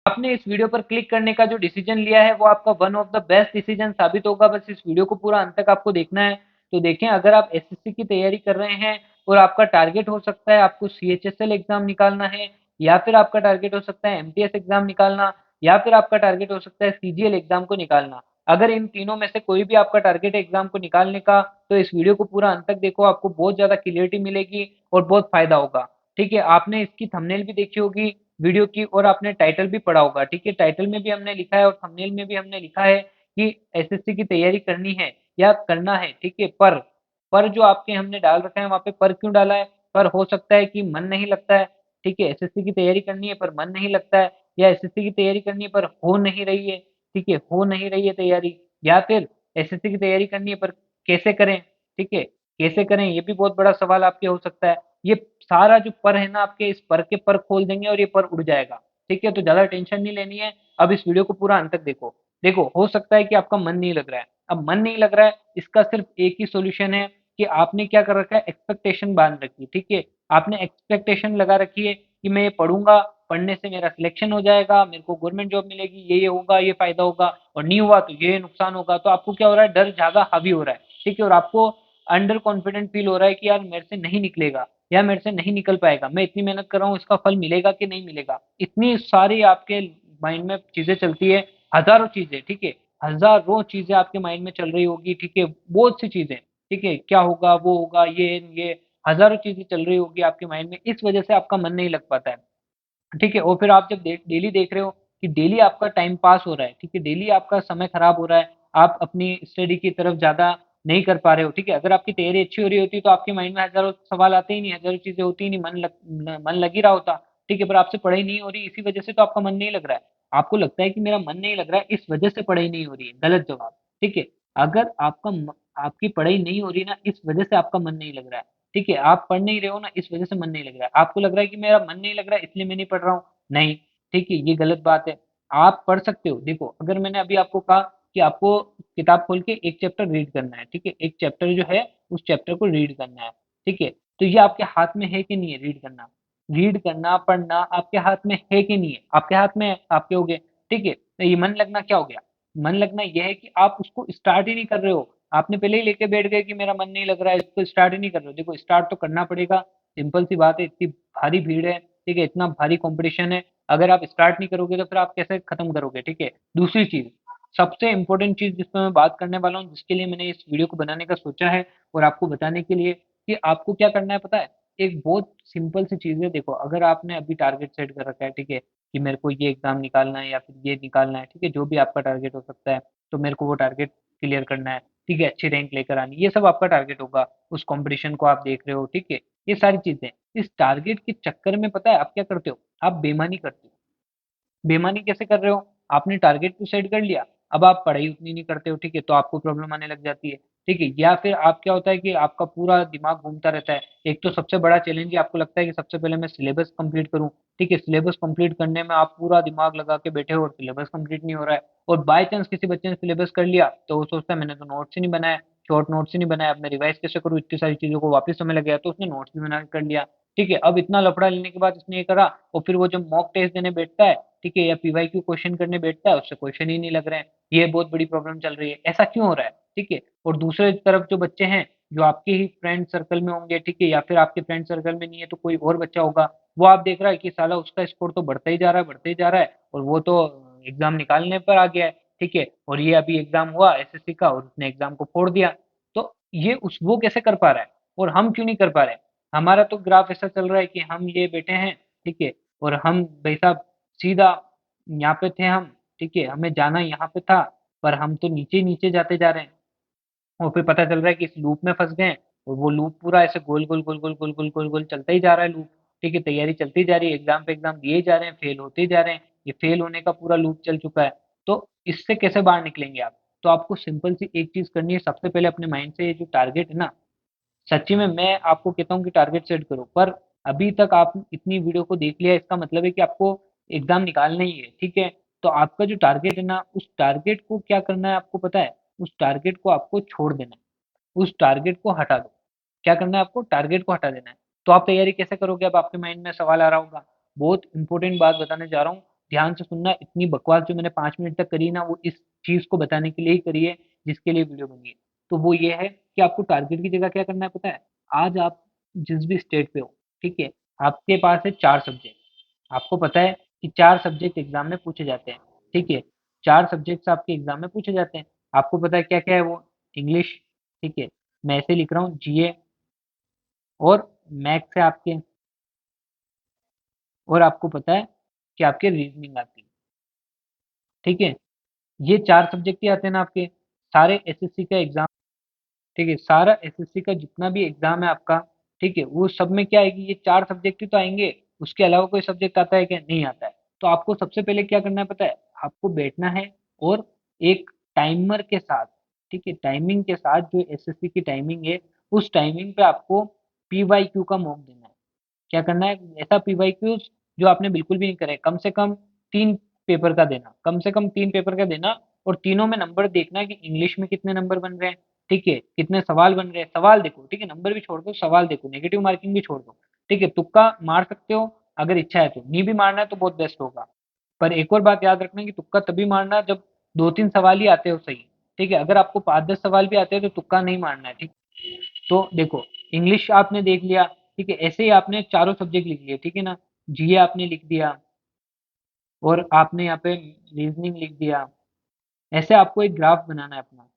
आपने इस वीडियो पर क्लिक करने का जो डिसीजन लिया है वो आपका one of the best decision साबित होगा। बस इस वीडियो को पूरा अंत तक आपको देखना है। तो देखें, अगर आप एसएससी की तैयारी कर रहे हैं और आपका टारगेट हो सकता है आपको सीएचएसएल एग्जाम निकालना है, या फिर आपका टारगेट हो सकता है एमटीएस एग्जाम निकालना, या फिर आपका टारगेट हो सकता है सीजीएल एग्जाम को निकालना। अगर इन तीनों में से कोई भी आपका टारगेट है एग्जाम को निकालने का, तो इस वीडियो को पूरा अंत तक देखो, आपको बहुत ज्यादा क्लियरिटी मिलेगी और बहुत फायदा होगा। ठीक है, आपने इसकी थंबनेल भी देखी होगी वीडियो की, और आपने टाइटल भी पढ़ा होगा। ठीक है, टाइटल में भी हमने लिखा है और थंबनेल में भी हमने लिखा है कि एसएससी की तैयारी करनी है या करना है। ठीक है, पर जो आपके हमने डाल रखा है वहाँ पे पर क्यों डाला है? पर हो सकता है कि मन नहीं लगता है। ठीक है, एसएससी की तैयारी करनी है पर मन नहीं लगता है, या एसएससी की तैयारी करनी है पर हो नहीं रही है। ठीक है, हो नहीं रही है तैयारी, या फिर एसएससी की तैयारी करनी है पर कैसे करें? ठीक है, कैसे करें ये भी बहुत बड़ा सवाल आपके हो सकता है। ये सारा जो पर है ना, आपके इस पर के पर खोल देंगे और ये पर उड़ जाएगा। ठीक है, तो ज्यादा टेंशन नहीं लेनी है। अब इस वीडियो को पूरा अंत तक देखो। देखो, हो सकता है कि आपका मन नहीं लग रहा है। अब मन नहीं लग रहा है, इसका सिर्फ एक ही सॉल्यूशन है कि आपने क्या कर रखा है, एक्सपेक्टेशन बांध रखी है। ठीक है, आपने एक्सपेक्टेशन लगा रखी है कि मैं ये पढ़ूंगा, पढ़ने से मेरा सिलेक्शन हो जाएगा, मेरे को गवर्नमेंट जॉब मिलेगी, ये होगा, ये फायदा होगा, और नहीं हुआ तो ये नुकसान होगा। तो आपको क्या हो रहा है, डर ज्यादा हावी हो रहा है। ठीक है, और आपको अंडर कॉन्फिडेंट फील हो रहा है कि यार मेरे से नहीं निकलेगा या मेरे से नहीं निकल पाएगा, मैं इतनी मेहनत कर रहा हूँ, इसका फल मिलेगा कि नहीं मिलेगा। इतनी सारी आपके माइंड में चीजें चलती है, हजारों चीजें। ठीक है, हजारों चीजें आपके माइंड में चल रही होगी। ठीक है, बहुत सी चीजें। ठीक है, क्या होगा, वो होगा, ये हजारों चीजें चल रही होगी आपके माइंड में, इस वजह से आपका मन नहीं लग पाता है। ठीक है, और फिर आप जब डेली देख रहे हो कि डेली आपका टाइम पास हो रहा है, ठीक है, डेली आपका समय खराब हो रहा है, आप अपनी स्टडी की तरफ ज्यादा नहीं कर पा रहे हो। ठीक है, अगर आपकी तैयारी अच्छी हो रही होती तो आपके माइंड में हजारों सवाल आते ही नहीं, हजारों चीजें होती ही नहीं, मन लग ही रहा होता। ठीक है, पर आपसे पढ़ाई नहीं हो रही, इसी वजह से तो आपका मन नहीं लग रहा है। आपको लगता है कि मेरा मन नहीं लग रहा है, इस वजह से पढ़ाई नहीं हो रही है, गलत जवाब। ठीक है, अगर आपकी पढ़ाई नहीं हो रही ना, इस वजह से आपका मन नहीं लग रहा है। ठीक है, आप पढ़ नहीं रहे हो ना, इस वजह से मन नहीं लग रहा है। आपको लग रहा है कि मेरा मन नहीं लग रहा है इसलिए मैं नहीं पढ़ रहा हूँ, नहीं। ठीक है, ये गलत बात है। आप पढ़ सकते हो। देखो, अगर मैंने अभी आपको कहा कि आपको किताब खोल के एक चैप्टर रीड करना है, ठीक है, एक चैप्टर जो है उस चैप्टर को रीड करना है। ठीक है, तो ये आपके हाथ में है कि नहीं है रीड करना? रीड करना, पढ़ना आपके हाथ में है कि नहीं है? आपके हाथ में है, आपके हो गए। ठीक है, तो ये मन लगना क्या हो गया? मन लगना यह है कि आप उसको स्टार्ट ही नहीं कर रहे हो। आपने पहले ही लेके बैठ गए कि मेरा मन नहीं लग रहा है, इसको स्टार्ट ही नहीं कर रहे हो। देखो, स्टार्ट तो करना पड़ेगा, सिंपल सी बात है, इतनी भारी भीड़ है। ठीक है, इतना भारी कंपटीशन है, अगर आप स्टार्ट नहीं करोगे तो फिर आप कैसे खत्म करोगे? ठीक है, दूसरी चीज, सबसे इंपॉर्टेंट चीज जिस पर मैं बात करने वाला हूँ, जिसके लिए मैंने इस वीडियो को बनाने का सोचा है और आपको बताने के लिए, कि आपको क्या करना है पता है? एक बहुत सिंपल सी चीज है। देखो, अगर आपने अभी टारगेट सेट कर रखा है, ठीक है, कि मेरे को ये एग्जाम निकालना है या फिर ये निकालना है, ठीक है, जो भी आपका टारगेट हो सकता है, तो मेरे को वो टारगेट क्लियर करना है। ठीक है, अच्छी रैंक लेकर आनी, ये सब आपका टारगेट होगा। उस कंपटीशन को आप देख रहे हो। ठीक है, ये सारी चीजें, इस टारगेट के चक्कर में पता है आप क्या करते हो? आप बेईमानी करते हो। बेईमानी कैसे कर रहे हो? आपने टारगेट तो सेट कर लिया, अब आप पढ़ाई उतनी नहीं करते हो। ठीक है, तो आपको प्रॉब्लम आने लग जाती है। ठीक है, या फिर आप क्या होता है कि आपका पूरा दिमाग घूमता रहता है। एक तो सबसे बड़ा चैलेंज ही आपको लगता है कि सबसे पहले मैं सिलेबस कंप्लीट करूं। ठीक है, सिलेबस कंप्लीट करने में आप पूरा दिमाग लगा के बैठे हो और सिलेबस कंप्लीट नहीं हो रहा है। और बाय चांस किसी बच्चे ने सिलेबस कर लिया तो वो सोचता है मैंने तो नोट्स ही नहीं बनाया, शॉर्ट नोट्स ही नहीं बनाया, अब मैं रिवाइज कैसे करूँ, इतनी सारी चीजों को वापस समय लग गया, तो उसने नोट्स भी बना के कर लिया। ठीक है, अब इतना लफड़ा लेने के बाद उसने ये करा, और फिर वो जब मॉक टेस्ट देने बैठता है, ठीक है, या पीवाईक्यू क्वेश्चन करने बैठता है, उससे क्वेश्चन ही नहीं लग रहे हैं। ये बहुत बड़ी प्रॉब्लम चल रही है, ऐसा क्यों हो रहा है? ठीक है, और दूसरे तरफ जो बच्चे हैं, जो आपके ही फ्रेंड सर्कल में होंगे, ठीक है, या फिर आपके फ्रेंड सर्कल में नहीं है तो कोई और बच्चा होगा, वो आप देख रहा है कि साला उसका स्कोर तो बढ़ता ही जा रहा है, बढ़ता ही जा रहा है, और वो तो एग्जाम निकालने पर आ गया है। ठीक है, और ये अभी एग्जाम हुआ एसएससी का और उसने एग्जाम को फोड़ दिया। तो ये उस वो कैसे कर पा रहा है और हम क्यों नहीं कर पा रहे? हमारा तो ग्राफ ऐसा चल रहा है कि हम ये बैठे हैं, ठीक है, और हम भाई साहब सीधा यहाँ पे थे हम, ठीक है, हमें जाना यहाँ पे था, पर हम तो नीचे नीचे जाते जा रहे हैं। और फिर पता चल रहा है कि इस लूप में फंस गए हैं, और वो लूप पूरा ऐसे गोल गोल गोल गोल गोल गोल गोल गोल चलता ही जा रहा है लूप। ठीक है, तैयारी चलती जा रही है, एग्जाम पे एग्जाम दिए जा रहे हैं, फेल होते ही जा रहे हैं, ये फेल होने का पूरा लूप चल चुका है। तो इससे कैसे बाहर निकलेंगे आप? तो आपको सिंपल सी एक चीज करनी है, सबसे पहले अपने माइंड से ये जो टारगेट है ना, सच्ची में मैं आपको कहता हूँ कि टारगेट सेट करो। पर अभी तक आप इतनी वीडियो को देख लिया, इसका मतलब है कि आपको एग्जाम निकालना ही है। ठीक है, तो आपका जो टारगेट है ना, उस टारगेट को क्या करना है आपको पता है? उस टारगेट को आपको छोड़ देना है, उस टारगेट को हटा दो। क्या करना है आपको? टारगेट को हटा देना है। तो आप तैयारी कैसे करोगे? अब आपके माइंड में सवाल आ रहा होगा। बहुत इंपॉर्टेंट बात बताने जा रहा हूँ, ध्यान से सुनना, इतनी बकवास जो मैंने 5 मिनट तक करी ना, वो इस चीज़ को बताने के लिए ही करी है, जिसके लिए वीडियो बनी है। तो वो ये है कि आपको टारगेट की जगह क्या करना है पता है? आज आप जिस भी स्टेट पे हो, ठीक है? आपके पास है 4 सब्जेक्ट, आपको पता है कि 4 सब्जेक्ट एग्ज़ाम में पूछे जाते हैं, ठीक है? 4 सब्जेक्ट्स आपके एग्ज़ाम में पूछे जाते हैं। आपको पता है क्या-क्या है वो? इंग्लिश, ठीक है? मैं ऐसे लिख रहा हूँ जीए और मैथ्स है आपके, और आपको पता है कि आपके रीज़निंग आती है, ठीक है? ये 4 सब्जेक्ट ही आते हैं ना आपके, सारे एसएससी का एग्ज़ाम, ठीक है? सारा एसएससी का जितना भी एग्ज़ाम है आपका, ठीक है? वो सब में क्या आएगी, ये 4 सब्जेक्ट ही तो आएँगे, उसके अलावा कोई सब्जेक्ट आता है क्या? नहीं आता है। तो आपको सबसे पहले क्या करना है पता है? आपको बैठना है और एक टाइमर के साथ, ठीक है? टाइमिंग के साथ, जो एसएससी की टाइमिंग है, उस टाइमिंग पे आपको पीवाईक्यू का मॉक देना है। क्या करना है? ऐसा पीवाईक्यूज़ जो आपने बिल्कुल भी नहीं करे, कम से कम 3 पेपर का देना, कम से कम 3 पेपर का देना, और तीनों में नंबर देखना है कि इंग्लिश में कितने नंबर बन रहे हैं, ठीक है? कितने सवाल बन रहे हैं, सवाल देखो, ठीक है? नंबर भी छोड़ दो, सवाल देखो, नेगेटिव मार्किंग भी छोड़ दो, ठीक है? तुक्का मार सकते हो अगर इच्छा है तो, नहीं भी मारना है तो बहुत बेस्ट होगा। पर एक और बात याद रखना कि तुक्का तभी मारना जब 2-3 सवाल ही आते हो सही, ठीक है? अगर आपको 5-10 सवाल भी आते हैं तो तुक्का नहीं मारना है, ठीक? तो देखो, इंग्लिश आपने देख लिया, ठीक है? ऐसे ही आपने चारों सब्जेक्ट लिख लिए, ठीक है ना? जीए आपने लिख दिया, और आपने यहाँ पे रीजनिंग लिख दिया। ऐसे आपको एक ग्राफ बनाना है अपना,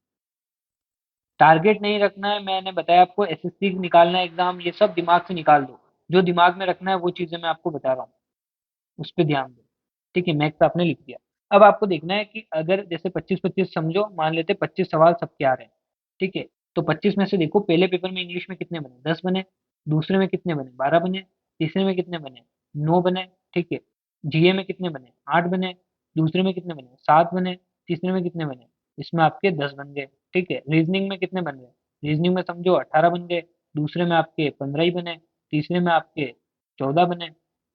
टारगेट नहीं रखना है, मैंने बताया आपको एसएससी निकालना है एग्जाम, ये सब दिमाग से निकाल दो, जो दिमाग में रखना है वो चीजें मैं आपको बता रहा हूँ, उस पे ध्यान दो, ठीक है? मैथ्स आपने लिख दिया। अब आपको देखना है कि अगर जैसे 25-25 समझो, मान लेते 25 सवाल सबके आ रहे हैं, ठीक है? तो 25 में से देखो, पहले पेपर में इंग्लिश में कितने बने? 10 बने। दूसरे में कितने बने? 12 बने। तीसरे में कितने बने? 9 बने, ठीक है? जीए में कितने बने? 8 बने। दूसरे में कितने बने? 7 बने। तीसरे में कितने बने? इसमें आपके 10 बन गए, ठीक है? रीजनिंग में कितने बन गए? रीजनिंग में समझो 18 बन गए। दूसरे में आपके 15 ही बने। तीसरे में आपके 14 बने।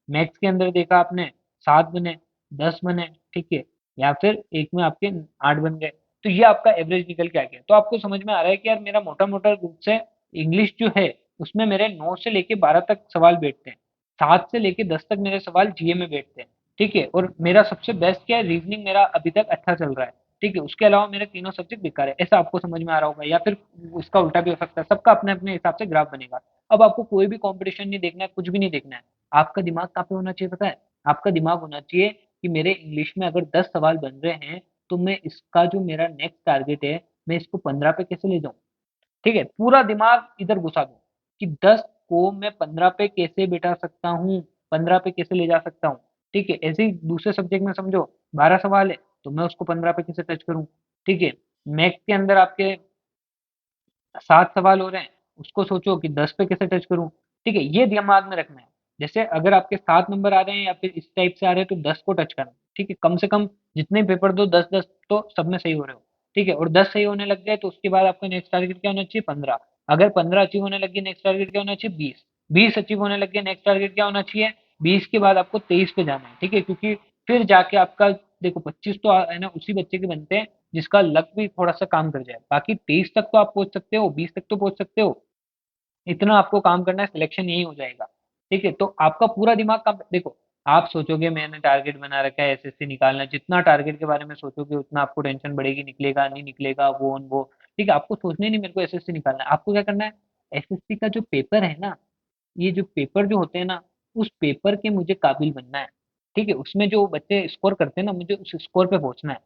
मैथ्स के अंदर देखा आपने, 7 बने, 10 बने, ठीक है? या फिर एक में आपके 8 बन गए। तो ये आपका एवरेज निकल के आ गया। तो आपको समझ में आ रहा है कि यार मेरा मोटा-मोटा रूप से इंग्लिश जो है, उसमें मेरे 9 से लेके 12 तक सवाल बैठते हैं। 7 से लेके 10 तक मेरे सवाल जीए में बैठते हैं, ठीक है? और मेरा सबसे बेस्ट क्या है, रीजनिंग मेरा अभी तक अच्छा चल रहा है, ठीक है? उसके अलावा मेरे तीनों सब्जेक्ट बेकार है। ऐसा आपको समझ में आ रहा होगा, या फिर उसका उल्टा भी हो सकता है। सबका अपने-अपने हिसाब से ग्राफ बनेगा। अब आपको कोई भी कॉम्पिटिशन नहीं देखना है, कुछ भी नहीं देखना है। आपका दिमाग कहाँ पे होना चाहिए पता है? आपका दिमाग होना चाहिए कि मेरे इंग्लिश में अगर 10 सवाल बन रहे हैं, तो मैं इसका जो मेरा नेक्स्ट टारगेट है, मैं इसको 15 पे कैसे ले जाऊँ? ठीक है? पूरा दिमाग इधर घुसा दो कि 10 को मैं 15 पे कैसे बिठा सकता हूँ, 15 पे कैसे ले जा सकता हूँ, ठीक है? ऐसे ही दूसरे सब्जेक्ट में समझो 12 सवाल है, तो मैं उसको 15 पे कैसे टच करूँ, ठीक है? मैथ्स के अंदर आपके 7 सवाल हो रहे हैं, उसको सोचो कि 10 पे कैसे टच करूँ, ठीक है? ये दिमाग में रखना है। जैसे अगर आपके 7 नंबर आ रहे हैं या फिर इस टाइप से आ रहे हैं, तो 10 को टच करना, ठीक है? कम से कम जितने पेपर दो 10-10 तो सब में सही हो रहे हो, ठीक है? और 10 सही होने लग गए तो उसके बाद आपका नेक्स्ट टारगेट क्या होना चाहिए? 15। अगर 15 अचीव होने लग गए, नेक्स्ट टारगेट क्या होना चाहिए? 20। 20 अचीव होने लग गए, नेक्स्ट टारगेट क्या होना चाहिए? 20 के बाद आपको 23 पे जाना है, ठीक है? क्योंकि फिर जाके आपका देखो 25 तो है ना, उसी बच्चे के बनते हैं जिसका लक भी थोड़ा-सा काम कर जाए। बाकी 23 तक तो आप पहुँच सकते हो, 20 तक तो पहुँच सकते हो। इतना आपको काम करना है, सिलेक्शन यही हो जाएगा। ठीक है? तो आपका पूरा दिमाग काम देखो, आप सोचोगे मैंने टारगेट बना रखा है एसएससी निकालना है, जितना टारगेट के बारे में सोचोगे उतना आपको टेंशन बढ़ेगी, निकलेगा, नहीं निकलेगा, वो एंड वो। ठीक है? आपको सोचना ही नहीं मेरे को एसएससी निकालना है। आपको क्या करना है, एसएससी का जो पेपर है ना, ये जो पेपर जो होते हैं ना, उस पेपर के मुझे काबिल बनना है। ठीक है? उसमें जो बच्चे स्कोर करते हैं ना, मुझे उस स्कोर पे पहुँचना है।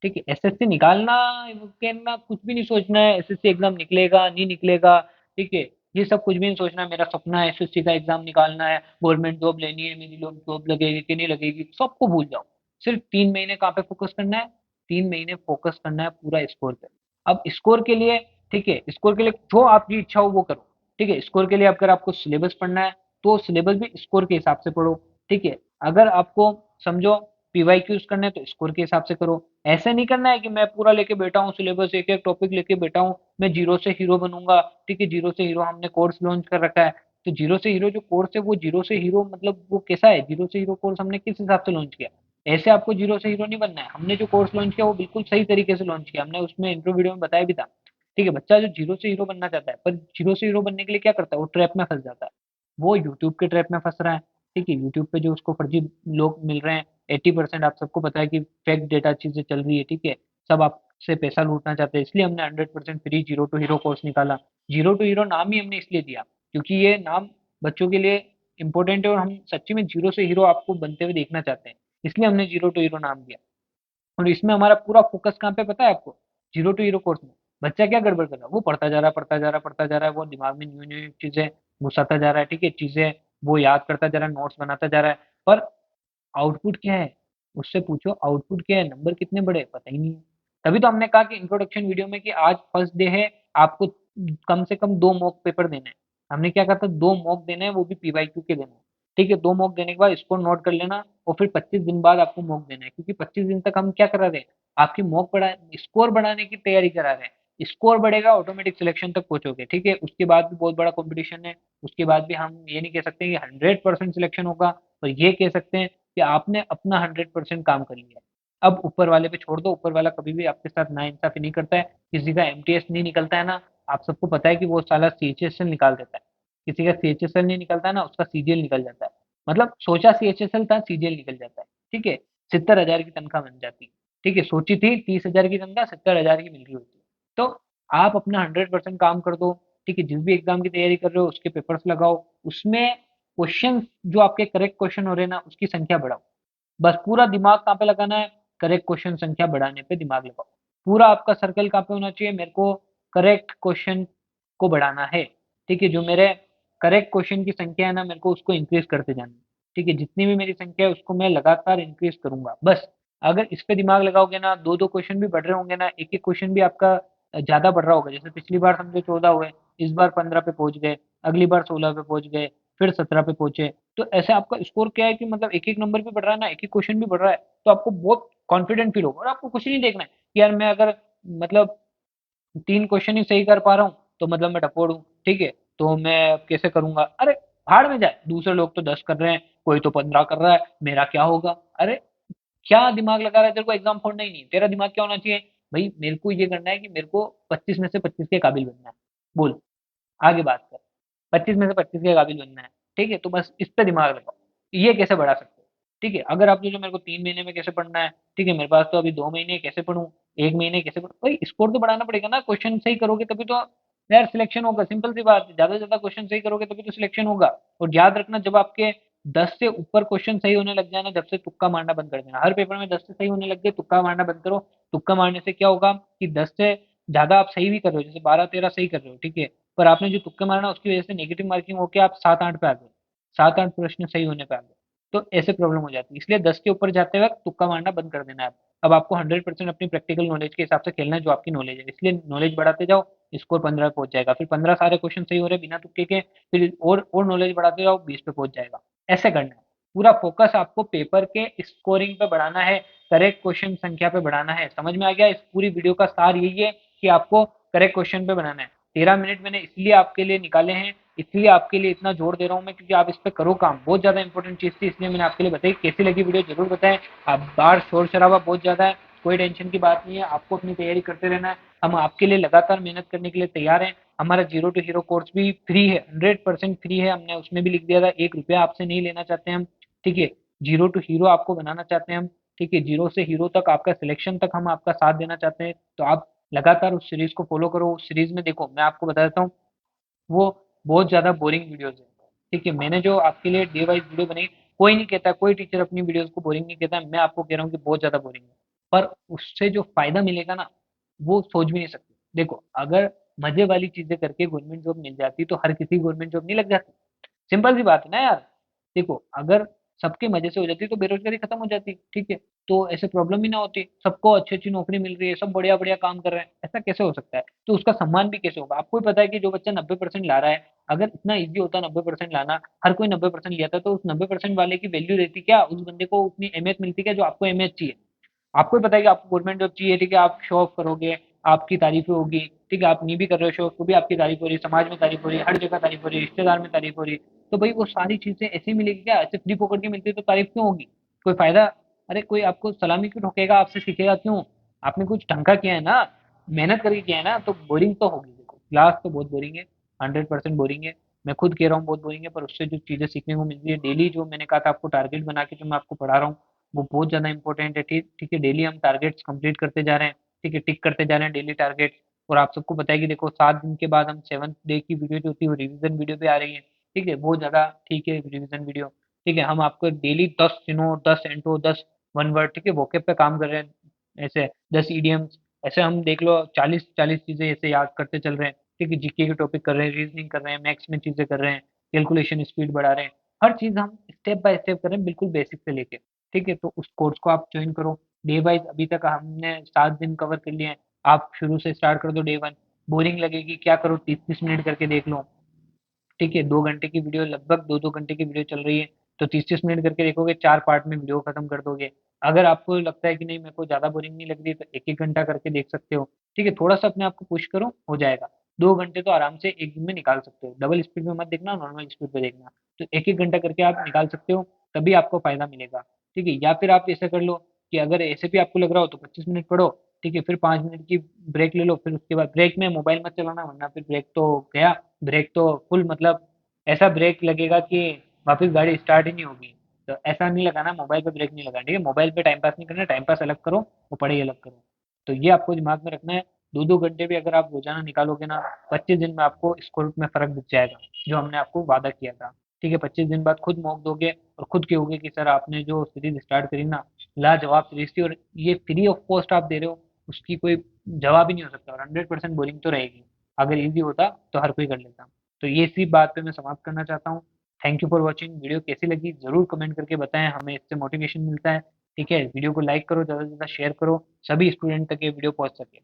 ठीक है? एसएससी निकालना करना कुछ भी नहीं सोचना है, एसएससी एग्ज़ाम निकलेगा, नहीं निकलेगा, ठीक है? ये सब कुछ भी नहीं सोचना है, मेरा सपना है एसएससी का एग्ज़ाम निकालना है, गवर्नमेंट जॉब लेनी है, मेरी लो जॉब लगेगी कि नहीं लगेगी, सबको भूल जाओ। सिर्फ़ 3 महीने कहाँ पे फ़ोकस करना है? 3 महीने फ़ोकस करना है पूरा स्कोर पे। अब स्कोर के लिए, ठीक है, स्कोर के लिए जो आपकी इच्छा हो वो करो, ठीक है? स्कोर के लिए अगर आपको सिलेबस पढ़ना है, तो सिलेबस भी स्कोर के हिसाब से पढ़ो, ठीक है? अगर आपको समझो पीवाईक्यूज़ करने हैं तो स्कोर के हिसाब से करो। ऐसे नहीं करना है कि मैं पूरा लेके बैठा हूँ सिलेबस, एक-एक टॉपिक लेके बैठा हूँ, मैं ज़ीरो से हीरो बनूँगा, ठीक है? ज़ीरो से हीरो हमने कोर्स लॉन्च कर रखा है, तो ज़ीरो से हीरो जो कोर्स है वो ज़ीरो से हीरो मतलब वो कैसा है? ज़ीरो से हीरो कोर्स हमने किस हिसाब से लॉन्च किया? ऐसे आपको ज़ीरो से हीरो नहीं बनना है। हमने जो कोर्स लॉन्च किया वो बिल्कुल सही तरीके से लॉन्च किया। हमने उसमें इंट्रो वीडियो में बताया भी था, ठीक है? बच्चा जो ज़ीरो से हीरो बनना चाहता है, पर ज़ीरो से हीरो बनने के लिए क्या करता है? वो ट्रैप में फँस जाता है। वो यूट्यूब के ट्रैप में फँस रहा है, ठीक है? यूट्यूब पे जो उसको फर्जी लोग मिल रहे हैं, 80% आप सबको पता है कि फेक डेटा चीजें चल रही है, ठीक है, सब आपसे पैसा लूटना चाहते हैं, इसलिए हमने 100% free zero to hero course निकाला। जीरो टू हीरो नाम ही हमने इसलिए दिया क्योंकि ये नाम बच्चों के लिए इंपॉर्टेंट है और हम सच्ची में जीरो से हीरो आपको बनते हुए देखना चाहते हैं, इसलिए हमने जीरो टू हीरो नाम दिया। और इसमें हमारा पूरा फोकस कहाँ पे पता है आपको? जीरो टू हीरो कोर्स में। बच्चा क्या गड़बड़ कर रहा है, वो पढ़ता जा रहा है, पढ़ता जा रहा है, पढ़ता जा रहा है, वो दिमाग में न्यू न्यू चीजें घुसाता जा रहा है, ठीक है, चीजें वो याद करता जा रहा है, नोट्स बनाता जा रहा है, पर आउटपुट क्या है? उससे पूछो आउटपुट क्या है, नंबर कितने बड़े पता ही नहीं है। तभी तो हमने कहा कि इंट्रोडक्शन वीडियो में कि आज फर्स्ट डे है, आपको कम से कम 2 मॉक पेपर देने हैं। हमने क्या कहा था, 2 मॉक देने हैं, वो भी पीवाईक्यू के देने हैं। ठीक है, 2 मॉक देने के बाद स्कोर नोट कर लेना और फिर 25 दिन बाद आपको मॉक देना है, क्योंकि 25 दिन तक हम क्या करा रहे हैं, आपकी मॉक बढ़ा स्कोर बढ़ाने की तैयारी करा रहे हैं। स्कोर बढ़ेगा, ऑटोमेटिक सिलेक्शन तक पहुंचोगे, ठीक है। उसके बाद भी बहुत बड़ा कंपटीशन है, उसके बाद भी हम ये नहीं कह सकते कि 100% सिलेक्शन होगा, पर ये कह सकते हैं कि आपने अपना 100% काम कर लिया है। अब ऊपर वाले पे छोड़ दो, ऊपर वाला कभी भी आपके साथ नाइंसाफी नहीं करता है। किसी का एमटीएस नहीं निकलता है ना, आप सबको पता है कि वो साला सीएचएसएल निकाल देता है। किसी का सीएचएसएल नहीं निकलता ना, उसका सीजीएल निकल जाता है। मतलब सोचा सीएचएसएल था, सीजीएल निकल जाता है, ठीक है। 70,000 की तनख्वाह बन जाती है, ठीक है। सोची थी 30,000 की तनख्वाह, 70,000 की मिल रही होती है। तो आप अपना 100% काम कर दो, ठीक है। जिस भी एग्जाम की तैयारी कर रहे हो उसके पेपर्स लगाओ, उसमें क्वेश्चन जो आपके करेक्ट क्वेश्चन हो रहे हैं ना, उसकी संख्या बढ़ाओ। बस पूरा दिमाग कहाँ पे लगाना है, करेक्ट क्वेश्चन संख्या बढ़ाने पे दिमाग लगाओ। पूरा आपका सर्कल कहाँ पे होना चाहिए, मेरे को करेक्ट क्वेश्चन को बढ़ाना है, ठीक है। जो मेरे करेक्ट क्वेश्चन की संख्या है ना, मेरे को उसको इंक्रीज करते जाना है, ठीक है। जितनी भी मेरी संख्या है उसको मैं लगातार इंक्रीज करूंगा, बस। अगर इस पे दिमाग लगाओगे ना, दो दो क्वेश्चन भी बढ़ रहे होंगे ना, एक एक क्वेश्चन भी आपका ज्यादा बढ़ रहा होगा, जैसे पिछली बार समझो 14 हुए, इस बार 15 पे पहुंच गए, अगली बार 16 पे पहुंच गए, फिर 17 पे पहुंचे। तो ऐसे आपका स्कोर क्या है कि मतलब एक एक नंबर भी बढ़ रहा है ना, एक एक क्वेश्चन भी बढ़ रहा है, तो आपको बहुत कॉन्फिडेंट फील होगा और आपको कुछ नहीं देखना है कि यार मैं अगर मतलब 3 क्वेश्चन ही सही कर पा रहा हूँ तो मतलब मैं टपोर हूँ, ठीक है, तो मैं कैसे करूंगा? अरे भाड़ में जाए, दूसरे लोग तो 10 कर रहे हैं, कोई तो 15 कर रहा है, मेरा क्या होगा? अरे क्या दिमाग लगा रहा है, तेरे को एग्जाम फोड़ना ही नहीं, तेरा दिमाग क्या होना चाहिए? भाई मेरे को ये करना है कि मेरे को 25 में से 25 के काबिल बनना है। बोल, आगे बात कर। 25 में से 25 के काबिल बनना है, ठीक है। तो बस इस पे दिमाग लगाओ, ये कैसे बढ़ा सकते हो, ठीक है। अगर आप जो मेरे को 3 महीने में कैसे पढ़ना है, ठीक है, मेरे पास तो अभी 2 महीने, कैसे पढ़ूं? 1 महीने कैसे पढ़ूं? भाई स्कोर तो बढ़ाना पड़ेगा ना, क्वेश्चन सही करोगे तभी तो यार सिलेक्शन होगा, सिंपल सी बात है। ज्यादा से ज्यादा क्वेश्चन सही करोगे तभी तो सिलेक्शन होगा। और याद रखना, जब आपके 10 से ऊपर क्वेश्चन सही होने लग जाए ना, जब से तुक्का मारना बंद कर देना। हर पेपर में 10 से सही होने लग गए, तुक्का मारना बंद करो। तुक्का मारने से क्या होगा कि 10 से ज्यादा आप सही भी कर रहे हो, जैसे 12-13 सही कर रहे हो, ठीक है, पर आपने जो तुक्का मारना उसकी वजह से नेगेटिव मार्किंग होकर आप 7-8 पे आ गए, 7-8 प्रश्न सही होने पे आ गए, तो ऐसे प्रॉब्लम हो जाती है। इसलिए 10 के ऊपर जाते वक्त तुक्का मारना बंद कर देना है। अब आपको 100% अपनी प्रैक्टिकल नॉलेज के हिसाब से खेलना है, जो आपकी नॉलेज है, इसलिए नॉलेज बढ़ाते जाओ। स्कोर 15 पे पहुंच जाएगा, फिर 15 सारे क्वेश्चन सही हो रहे हैं बिना तुक्के के, फिर और नॉलेज बढ़ाते जाओ, 20 पे पहुंच जाएगा। ऐसे करना है। पूरा फोकस आपको पेपर के स्कोरिंग पे बढ़ाना है, करेक्ट क्वेश्चन संख्या पे बढ़ाना है। समझ में आ गया? इस पूरी वीडियो का सार यही है कि आपको करेक्ट क्वेश्चन पे बनाना है। 13 मिनट मैंने इसलिए आपके लिए निकाले हैं, इसलिए आपके लिए इतना जोर दे रहा हूँ मैं, क्योंकि आप इस पे करो काम। बहुत ज्यादा इंपॉर्टेंट चीज थी, इसलिए मैंने आपके लिए बताई। कैसी लगी वीडियो जरूर बताएं। आप बाहर शोर शराबा बहुत ज्यादा है, कोई टेंशन की बात नहीं है, आपको अपनी तैयारी करते रहना है। हम आपके लिए लगातार मेहनत करने के लिए तैयार हैं। हमारा जीरो टू हीरो कोर्स भी फ्री है, 100% फ्री है। हमने उसमें भी लिख दिया था, 1 रुपया आपसे नहीं लेना चाहते हम, ठीक है। जीरो टू हीरो आपको बनाना चाहते हैं हम, ठीक है। जीरो से हीरो तक, आपका सिलेक्शन तक हम आपका साथ देना चाहते हैं। तो आप लगातार उस सीरीज को फॉलो करो। उस सीरीज में देखो, मैं आपको बता देता हूँ, वो बहुत ज्यादा बोरिंग वीडियोस है, ठीक है। मैंने जो आपके लिए डे वाइज वीडियो बनाई, कोई नहीं कहता, कोई टीचर अपनी वीडियोस को बोरिंग नहीं कहता, मैं आपको कह रहा हूँ कि बहुत ज्यादा बोरिंग है। पर उससे जो फायदा मिलेगा ना, वो सोच भी नहीं सकते। देखो, अगर मजे वाली चीजें करके गवर्नमेंट जॉब मिल जाती तो हर किसी गवर्नमेंट जॉब नहीं लग जाती। सिंपल सी बात है ना यार। देखो, अगर सबके मजे से हो जाती तो बेरोजगारी खत्म हो जाती, ठीक है। तो ऐसे प्रॉब्लम ही ना होती, सबको अच्छी अच्छी नौकरी मिल रही है, सब बढ़िया बढ़िया काम कर रहे हैं, ऐसा कैसे हो सकता है? तो उसका सम्मान भी कैसे होगा? आपको भी पता है कि जो बच्चा 90% ला रहा है, अगर इतना इजी होता 90% लाना, हर कोई 90% लिया था, तो उस 90% वाले की वैल्यू रहती क्या? उस बंदे को उतनी अहमियत मिलती क्या जो आपको अहमियत चाहिए? आपको भी पता है कि आपको गवर्नमेंट जॉब चाहिए, ठीक है, आप शो ऑफ करोगे, आपकी तारीफें होगी, ठीक है, आप नहीं भी कर रहे हो शो, तो भी आपकी तारीफ हो रही है, समाज में तारीफ हो रही है, हर जगह तारीफ हो रही है, रिश्तेदार में तारीफ हो रही है। तो भाई वो सारी चीजें ऐसे ही मिलेगी क्या? ऐसे फ्री पकड़ के मिलती है तो तारीफ क्यों होगी? कोई फायदा? अरे कोई आपको सलामी क्यों ठोकेगा, आपसे सीखेगा क्यों? आपने कुछ ढंग का किया है ना, मेहनत करके किया है ना, तो बोरिंग तो होगी। देखो, क्लास तो बहुत बोरिंग है, 100% बोरिंग है। मैं खुद कह रहा हूँ बहुत बोरिंग है, पर उससे जो चीजें सीखने को मिल रही है डेली, जो मैंने कहा था आपको टारगेट बना के जो मैं आपको पढ़ा रहा हूँ, वो बहुत ज़्यादा इंपॉर्टेंट है। ठीक ठीक है, डेली हम टारगेट्स कंप्लीट करते जा रहे हैं, ठीक है, टिक करते जा रहे हैं डेली टारगेट। और आप सबको पता है कि देखो 7 दिन के बाद हम 7th डे की वीडियो जो होती है वो रिवीजन वीडियो पे आ रही है, ठीक है, बहुत ज़्यादा ठीक है रिवीजन वीडियो। ठीक है, हम आपको डेली 10 सिनो, 10 एंटो, 10 वन वर्ड, ठीक है, वोकैब पे काम कर रहे हैं, ऐसे 10 ईडियम्स, ऐसे हम देख लो 40 चीज़ें ऐसे याद करते चल रहे हैं। ठीक है, जीके के टॉपिक कर रहे हैं, रीजनिंग कर रहे हैं, मैथ्स में चीज़ें कर रहे हैं, कैलकुलेशन स्पीड बढ़ा रहे हैं, हर चीज़ हम स्टेप बाय स्टेप कर रहे हैं, बिल्कुल बेसिक से लेके। ठीक है, तो उस कोर्स को आप ज्वाइन करो। डे वाइज अभी तक हमने 7 दिन कवर कर लिए हैं। आप शुरू से स्टार्ट कर दो डे 1। बोरिंग लगेगी क्या करो, 30-30 मिनट करके देख लो। ठीक है, 2 घंटे की वीडियो, लगभग 2-2 घंटे की वीडियो चल रही है, तो 30-30 मिनट करके देखोगे, 4 पार्ट में वीडियो खत्म कर दोगे। अगर आपको लगता है कि नहीं मेरे को ज़्यादा बोरिंग नहीं लग रही है, तो 1-1 घंटा करके देख सकते हो। ठीक है, थोड़ा-सा अपने आप को पुश करो, हो जाएगा। 2 घंटे तो आराम से 1 दिन में निकाल सकते हो। डबल स्पीड में मत देखना, नॉर्मल स्पीड पे देखना। तो 1-1 घंटा करके आप निकाल सकते हो, तभी आपको फ़ायदा मिलेगा। ठीक है, या फिर आप ऐसा कर लो कि अगर ऐसे भी आपको लग रहा हो तो 25 मिनट पढ़ो, ठीक है, फिर 5 मिनट की ब्रेक ले लो, फिर उसके बाद ब्रेक में मोबाइल मत चलाना, वरना फिर ब्रेक तो गया। ब्रेक तो फुल मतलब ऐसा ब्रेक लगेगा कि वापस गाड़ी स्टार्ट ही नहीं होगी। तो ऐसा नहीं लगाना, मोबाइल पे ब्रेक नहीं लगाना, ठीक है, मोबाइल पे टाइम पास नहीं करना, टाइम पास अलग करो और पढ़ाई अलग करो। तो ये आपको दिमाग में रखना है। 2-2 घंटे भी अगर आप रोजाना निकालोगे ना, 25 दिन में आपको स्कोर में फर्क दिख जाएगा, जो हमने आपको वादा किया था। ठीक है, 25 दिन बाद खुद मॉक दोगे और खुद कहोगे कि सर आपने जो सीरीज स्टार्ट करी ना, लाजवाब सीरीज थी, और ये फ्री ऑफ कॉस्ट आप दे रहे हो, उसकी कोई जवाब ही नहीं हो सकता, और 100% बोरिंग तो रहेगी। अगर इजी होता तो हर कोई कर लेता। तो ये इसी बात पे मैं समाप्त करना चाहता हूँ। Thank you for watching. Video कैसी लगी ज़रूर कमेंट करके बताएं, हमें इससे मोटिवेशन मिलता है। ठीक है, वीडियो को लाइक करो, ज़्यादा से ज़्यादा शेयर करो, सभी स्टूडेंट तक ये वीडियो पहुंच सके।